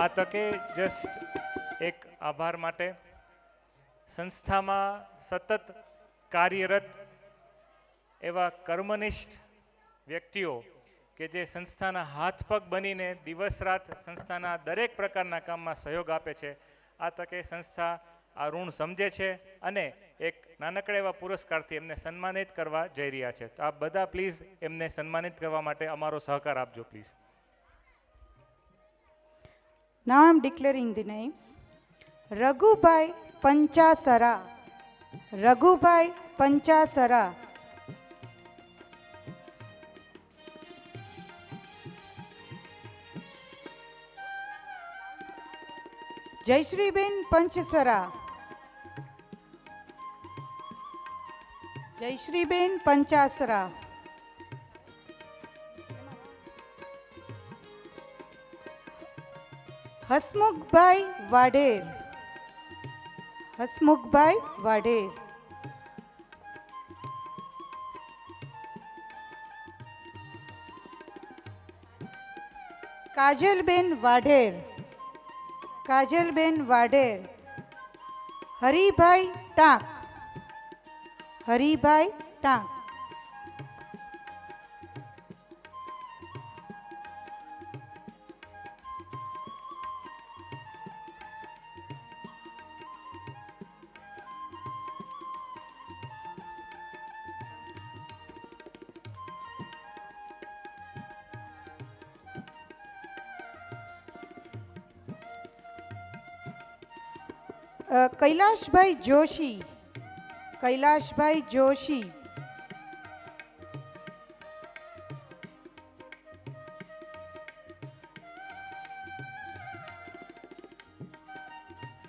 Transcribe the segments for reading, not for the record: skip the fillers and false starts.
આ તકે જસ્ટ એક આભાર માટે સંસ્થામાં સતત કાર્યરત એવા કર્મનિષ્ઠ વ્યક્તિઓ કે જે સંસ્થાના હાથ પગ બનીને દિવસ રાત સંસ્થાના દરેક પ્રકારના કામમાં સહયોગ આપે છે, આ તકે સંસ્થા આ ઋણ સમજે છે અને એક નાનકડા એવા પુરસ્કારથી એમને સન્માનિત કરવા જઈ રહ્યા છે. તો આપ બધા પ્લીઝ એમને સન્માનિત કરવા માટે અમારો સહકાર આપજો please. Now I am declaring the names. Raghubai Panchasara. Raghubai Panchasara. Jayshree-ben Panchasara. Jayshree-ben Panchasara. Hasmukhbhai Vadher. Hasmukhbhai Vadher. Kajalben Vadher. Kajalben Vadher. Haribhai Tank. Haribhai Tank. Kailashbhai Joshi. Kailashbhai Joshi.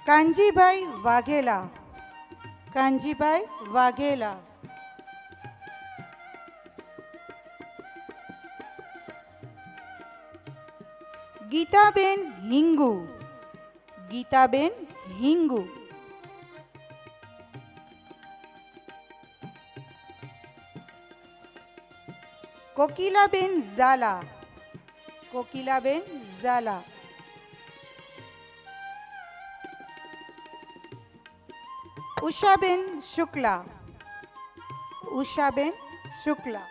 Kanjibhai Vaghela. Kanjibhai Vaghela. Gitaben Hingu. Gitaben Hingu. Kokilaben Zala. Kokilaben Zala. Ushaben Shukla. Ushaben Shukla.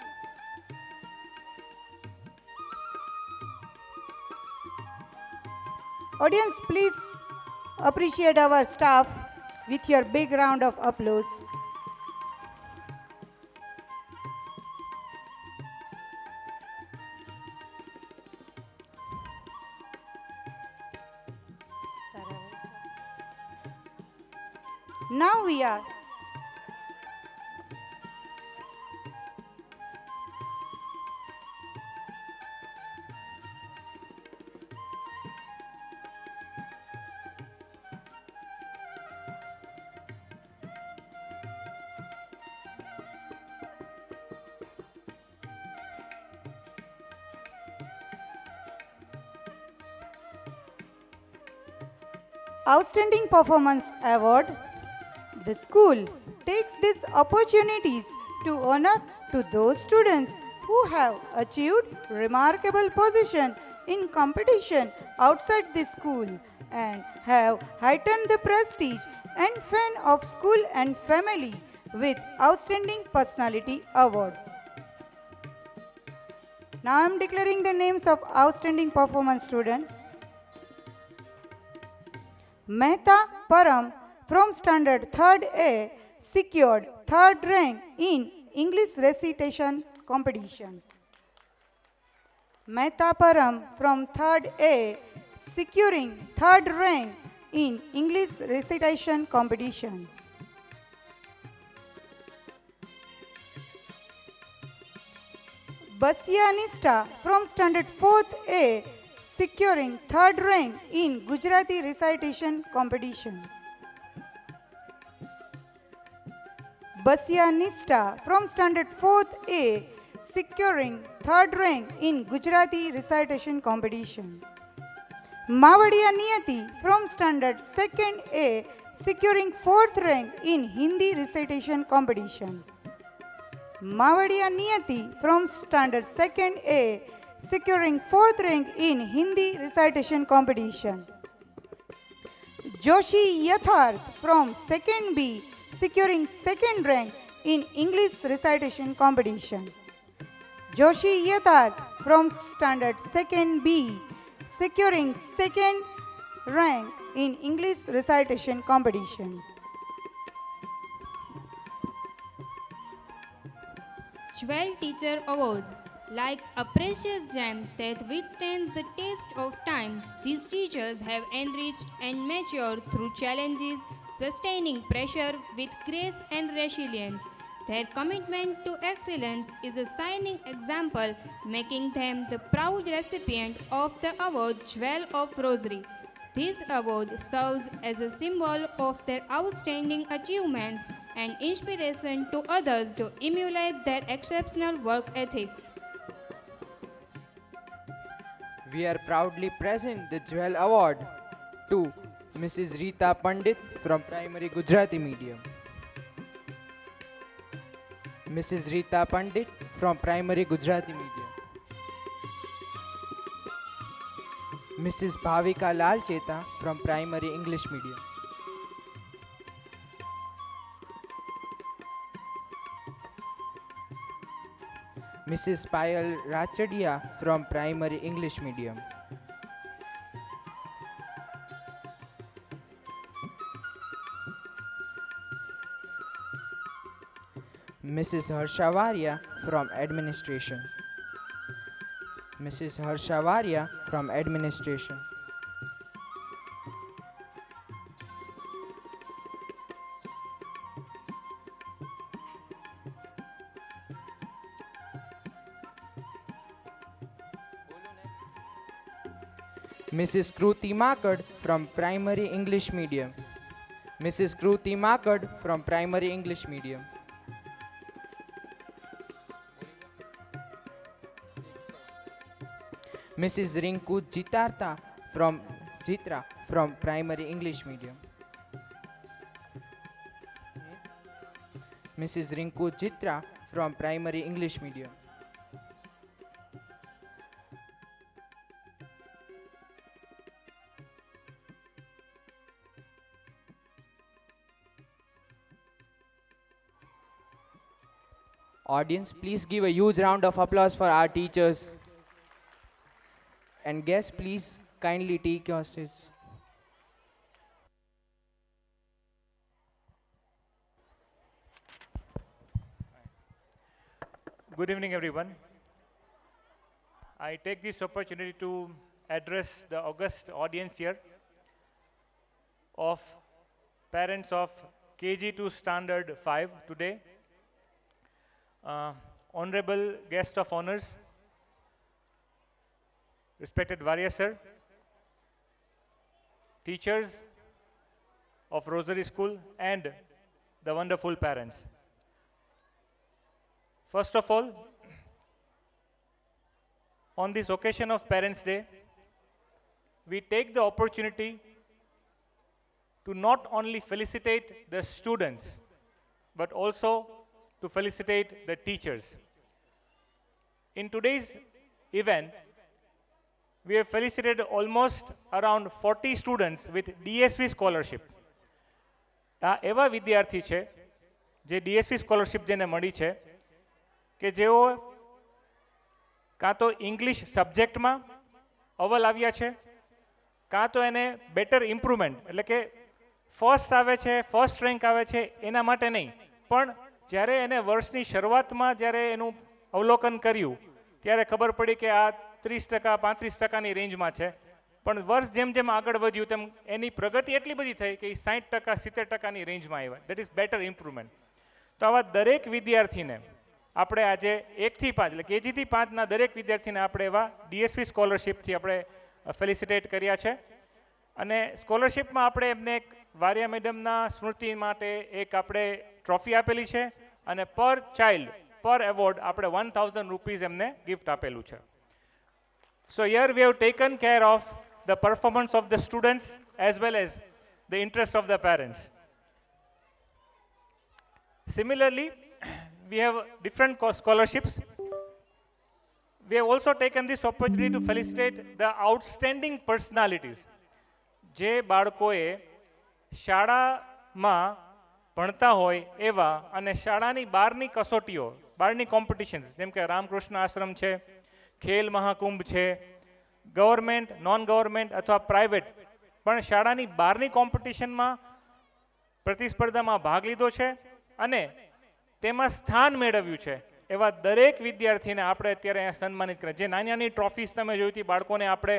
Audience, please appreciate our staff with your big round of applause. Now we are Outstanding Performance Award. The school takes these opportunities to honor to those students who have achieved remarkable position in competition outside the school and have heightened the prestige and fame of school and family with Outstanding Personality Award. Now I am declaring the names of Outstanding Performance students. Mehta Param from Standard 3rd A secured 3rd rank in English Recitation Competition. Mehta Param from 3rd A securing 3rd rank in English Recitation Competition. Basya Nista from Standard 4th A securing 3rd rank in Gujarati Recitation Competition. Basya Nista from Standard 4th A securing 3rd rank in Gujarati Recitation Competition. Mavadia Niyati from Standard 2nd A securing 4th rank in Hindi Recitation Competition. Mavadia Niyati from Standard 2nd A securing 4th rank in Hindi recitation competition. Joshi Yatharth from 2nd B, securing 2nd rank in English recitation competition. Joshi Yatharth from standard 2nd B, securing 2nd rank in English recitation competition. Jewel Teacher Awards. Like a precious gem that withstands the test of time, these teachers have enriched and matured through challenges, sustaining pressure with grace and resilience. Their commitment to excellence is a shining example, making them the proud recipient of the award Jewel of Rosary. This award serves as a symbol of their outstanding achievements and inspiration to others to emulate their exceptional work ethic. We are proudly present the Jewel Award to Mrs. Rita Pandit from Primary Gujarati Medium. Mrs. Rita Pandit from Primary Gujarati Medium. Mrs. Bhavika Lalcheta from Primary English Medium. Mrs. Payal Rachadia from Primary English Medium. Mrs. Harshavaria from Administration. Mrs. Harshavaria from Administration. Mrs. Kruti Makad from Primary English Medium. Mrs. Kruti Makad from Primary English Medium. Mrs. Rinku Jitra from Primary English Medium. Mrs. Rinku Jitra from Primary English Medium. Audience, please give a huge round of applause for our teachers. And guests, please kindly take your seats. Good evening, everyone. I take this opportunity to address the august audience here of parents of KG to Standard 5 today. Honorable guest of honors, respected Varya sir, teachers of Rosary School, and the wonderful parents. First of all, on this occasion of Parents' Day, we take the opportunity to not only felicitate the students, but also to felicitate the teachers. In today's event, we have felicitated almost around 40 students with DSV scholarship. આ એવા વિદ્યાર્થી છે જે DSV scholarship જેને મળી છે કે જેઓ કાં તો ઇંગ્લિશ સબ્જેક્ટમાં અવ્વલ આવ્યા છે, કાં તો એને બેટર ઇમ્પ્રુવમેન્ટ એટલે કે ફર્સ્ટ આવે છે, ફર્સ્ટ રેન્ક આવે છે એના માટે નહીં, પણ જ્યારે એને વર્ષની શરૂઆતમાં જ્યારે એનું અવલોકન કર્યું ત્યારે ખબર પડી કે આ 30% 35%ની રેન્જમાં છે, પણ વર્ષ જેમ જેમ આગળ વધ્યું તેમ એની પ્રગતિ એટલી બધી થઈ કે 60% 70%ની રેન્જમાં આવ્યા. That is better improvement. તો આવા દરેક વિદ્યાર્થીને આપણે આજે 1 થી 5 એટલે KG થી 5ના દરેક વિદ્યાર્થીને આપણે એવા DSV સ્કોલરશિપથી આપણે ફેલિસિટેટ કર્યા છે. અને સ્કોલરશિપમાં આપણે એમને એક વારિયા મેડમના સ્મૃતિ માટે એક આપણે ટ્રોફી આપેલી છે અને પર ચાઇલ્ડ પર એવોર્ડ આપણે 1000 રૂપીઝ એમને ગિફ્ટ આપેલું છે. So here we have taken care of the performance of the students as well as the interest of the parents. Similarly, we have different scholarships. we have also taken this opportunity to felicitate the outstanding personalities જે બાળકોએ શાળામાં ભણતા હોય એવા અને શાળાની બહારની કસોટીઓ બહારની કોમ્પિટિશન્સ જેમ કે રામકૃષ્ણ આશ્રમ છે, ખેલ મહાકુંભ છે, ગવર્મેન્ટ નોન ગવર્મેન્ટ અથવા પ્રાઇવેટ પણ શાળાની બહારની કોમ્પિટિશનમાં પ્રતિસ્પર્ધામાં ભાગ લીધો છે અને તેમાં સ્થાન મેળવ્યું છે એવા દરેક વિદ્યાર્થીને આપણે અત્યારે અહીંયા સન્માનિત કર્યા. જે નાની નાની ટ્રોફીઝ તમે જોઈ હતી બાળકોને આપણે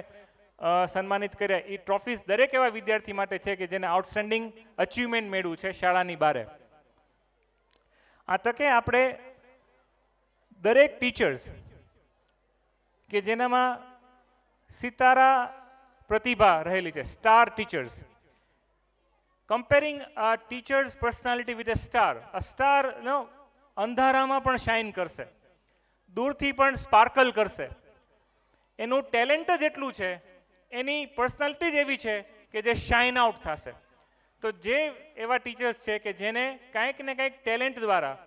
સન્માનિત કર્યા, એ ટ્રોફીઝ દરેક એવા વિદ્યાર્થી માટે છે કે જેને આઉટસ્ટેન્ડિંગ અચીવમેન્ટ મેળવ્યું છે શાળાની બહાર. આ તકે આપણે દરેક ટીચર્સ કે જેનામાં સિતારા પ્રતિભા રહેલી છે, star teachers, comparing a teachers personality with a star અંધારામાં પણ શાઇન કરશે, દૂરથી પણ સ્પાર્કલ કરશે. એનું ટેલેન્ટ જ એટલું છે, એની પર્સનાલિટી જ એવી છે કે જે શાઇન આઉટ થશે. તો જે એવા ટીચર્સ છે કે જેને કંઈક ને કંઈક ટેલેન્ટ દ્વારા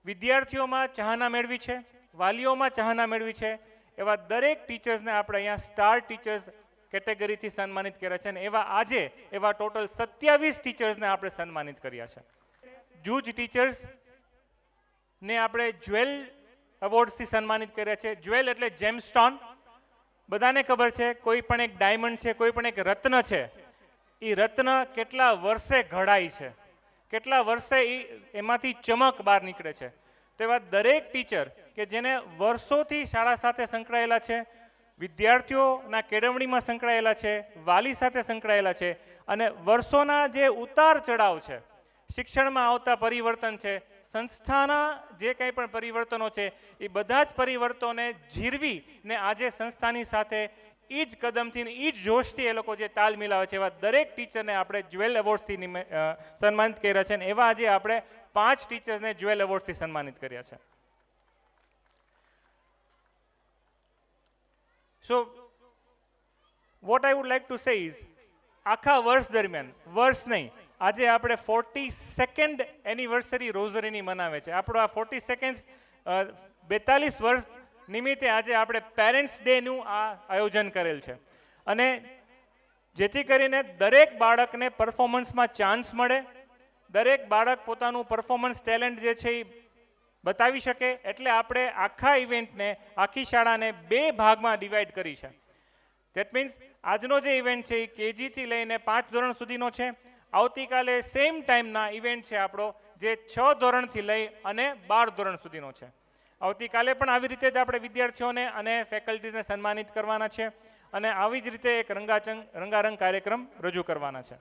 વિદ્યાર્થીઓમાં ચાહના મેળવી છે, વાલીઓમાં ચાહના મેળવી છે, એવા દરેક ટીચર્સને આપણે અહીંયા સ્ટાર ટીચર્સ કેટેગરીથી સન્માનિત કર્યા છે. અને એવા આજે એવા ટોટલ 27 ટીચર્સને આપણે સન્માનિત કર્યા છે. જૂજ ટીચર્સ ને આપણે જ્વેલ એવોર્ડ્સથી સન્માનિત કર્યા છે. જ્વેલ એટલે જેમસ્ટોન. બધાને ખબર છે કોઈ પણ એક ડાયમંડ છે, કોઈ પણ એક રત્ન છે, એ રત્ન કેટલા વર્ષે ઘડાય છે, કેટલા વર્ષે એમાંથી ચમક બહાર નીકળે છે. તો એવા દરેક ટીચર કે જેને વર્ષોથી શાળા સાથે સંકળાયેલા છે, વિદ્યાર્થીઓના કેળવણીમાં સંકળાયેલા છે, વાલી સાથે સંકળાયેલા છે અને વર્ષોના જે ઉતાર ચઢાવ છે, શિક્ષણમાં આવતા પરિવર્તન છે, સંસ્થાના જે કંઈ પણ પરિવર્તનો છે, એ બધા જ પરિવર્તનોને ઝીરવી ને આજે સંસ્થાની સાથે એ જ કદમથી એ જ જોશથી એ લોકો જે તાલ મિલાવે છે એવા દરેક ટીચરને આપણે જ્વેલ એવોર્ડ્સથી સન્માનિત કર્યા છે. અને એવા આજે આપણે 5 ટીચર્સને જ્વેલ એવોર્ડ્સથી સન્માનિત કર્યા છે. So what I would like to say is આખા વર્ષ દરમિયાન, વર્ષ નહીં, આજે આપણે 42nd એનિવર્સરી રોઝરીની મનાવે છે. આપણો આ 42 42 વર્ષ નિમિત્તે આજે આપણે પેરેન્ટ્સ ડેનું આ આયોજન કરેલ છે. અને જેથી કરીને દરેક બાળકને પરફોર્મન્સમાં ચાન્સ મળે, દરેક બાળક પોતાનું પરફોર્મન્સ ટેલેન્ટ જે છે એ બતાવી શકે, એટલે આપણે આખા ઇવેન્ટને, આખી શાળાને 2 ભાગમાં ડિવાઈડ કરી છે. ધેટ મીન્સ આજનો જે ઇવેન્ટ છે એ કેજીથી લઈને 5 ધોરણ સુધીનો છે. આવતીકાલે સેમ ટાઈમના ઇવેન્ટ છે આપણો જે 6 ધોરણથી લઈ અને 12 ધોરણ સુધીનો છે. આવતીકાલે પણ આવી રીતે જ આપણે વિદ્યાર્થીઓને અને ફેકલ્ટીઝને સન્માનિત કરવાના છે અને આવી જ રીતે એક રંગારંગ કાર્યક્રમ રજૂ કરવાના છે.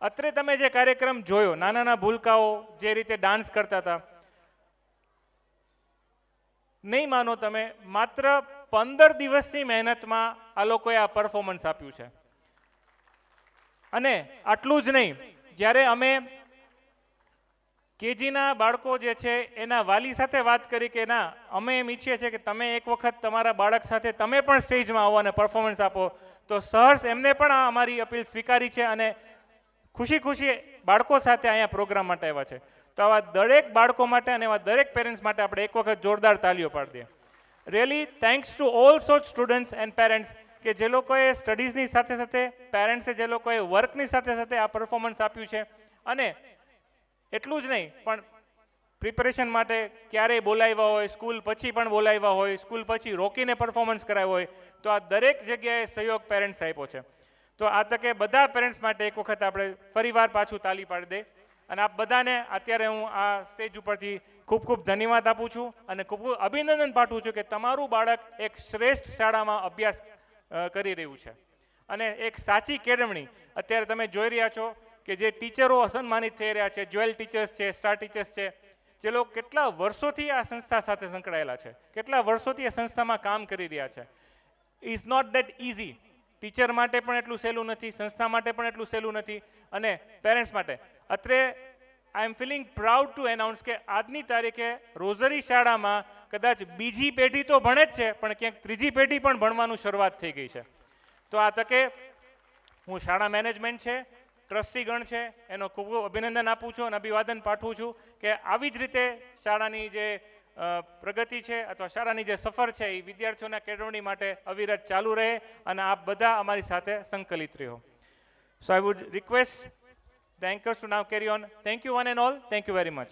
અત્રે તમે જે કાર્યક્રમ જોયો, નાના નાના ભૂલકાઓ જે રીતે ડાન્સ કરતા હતા, નહીં માનો તમે, માત્ર 15 દિવસની મહેનતમાં આ લોકોએ આ પરફોર્મન્સ આપ્યું છે. અને આટલું જ નહીં, જ્યારે અમે કેજીના બાળકો જે છે એના વાલી સાથે વાત કરી કે ના, અમે એમ ઈચ્છીએ છીએ કે તમે એક વખત તમારા બાળક સાથે તમે પણ સ્ટેજમાં આવો અને પરફોર્મન્સ આપો, તો સહર્ષ એમને પણ આ અમારી અપીલ સ્વીકારી છે અને ખુશી ખુશી બાળકો સાથે અહીંયા પ્રોગ્રામ માટે આવ્યા છે. તો આવા દરેક બાળકો માટે અને એવા દરેક પેરેન્ટ્સ માટે આપણે એક વખત જોરદાર તાલીઓ પાડી દઈએ. Really thanks to all Soch students and parents કે જે લોકોએ સ્ટડીઝની સાથે સાથે, પેરેન્ટ્સે જે લોકોએ વર્કની સાથે સાથે આ પરફોર્મન્સ આપ્યું છે. અને એટલું જ નહીં, પણ પ્રિપેરેશન માટે ક્યારેય બોલાવ્યા હોય, સ્કૂલ પછી પણ બોલાવ્યા હોય, સ્કૂલ પછી રોકીને પરફોર્મન્સ કરાવ્યો હોય, તો આ દરેક જગ્યાએ સહયોગ પેરેન્ટ્સ આપ્યો છે. તો આ તકે બધા પેરેન્ટ્સ માટે એક વખત આપણે ફરીવાર પાછું તાલી પાડી દઈએ. અને આપ બધાને અત્યારે હું આ સ્ટેજ ઉપરથી ખૂબ ખૂબ ધન્યવાદ આપું છું અને ખૂબ ખૂબ અભિનંદન પાઠવું છું કે તમારું બાળક એક શ્રેષ્ઠ શાળામાં અભ્યાસ કરી રહ્યું છે. અને એક સાચી કેળવણી અત્યારે તમે જોઈ રહ્યા છો કે જે ટીચરો સન્માનિત થઈ રહ્યા છે, જ્વેલ ટીચર્સ છે, સ્ટાર ટીચર્સ છે, જે લોકો કેટલા વર્ષોથી આ સંસ્થા સાથે સંકળાયેલા છે, કેટલા વર્ષોથી આ સંસ્થામાં કામ કરી રહ્યા છે. Is not that easy. Teacher માટે પણ એટલું સહેલું નથી, સંસ્થા માટે પણ એટલું સહેલું નથી અને પેરેન્ટ્સ માટે. અત્રે આઈ એમ ફિલિંગ પ્રાઉડ ટુ એનાઉન્સ કે આજની તારીખે રોઝરી શાળામાં કદાચ બીજી પેઢી તો ભણે જ છે, પણ ક્યાંક ત્રીજી પેઢી પણ ભણવાનું શરૂઆત થઈ ગઈ છે. તો આ તકે હું શાળા મેનેજમેન્ટ છે, ટ્રસ્ટીગણ છે, એનો ખૂબ ખૂબ અભિનંદન આપું છું અને અભિવાદન પાઠવું છું કે આવી જ રીતે શાળાની જે પ્રગતિ છે અથવા શાળાની જે સફર છે એ વિદ્યાર્થીઓના કેળવણી માટે અવિરત ચાલુ રહે અને આપ બધા અમારી સાથે સંકલિત રહ્યો. So I would request the anchors to now carry on. Thank you one and all. Thank you very much.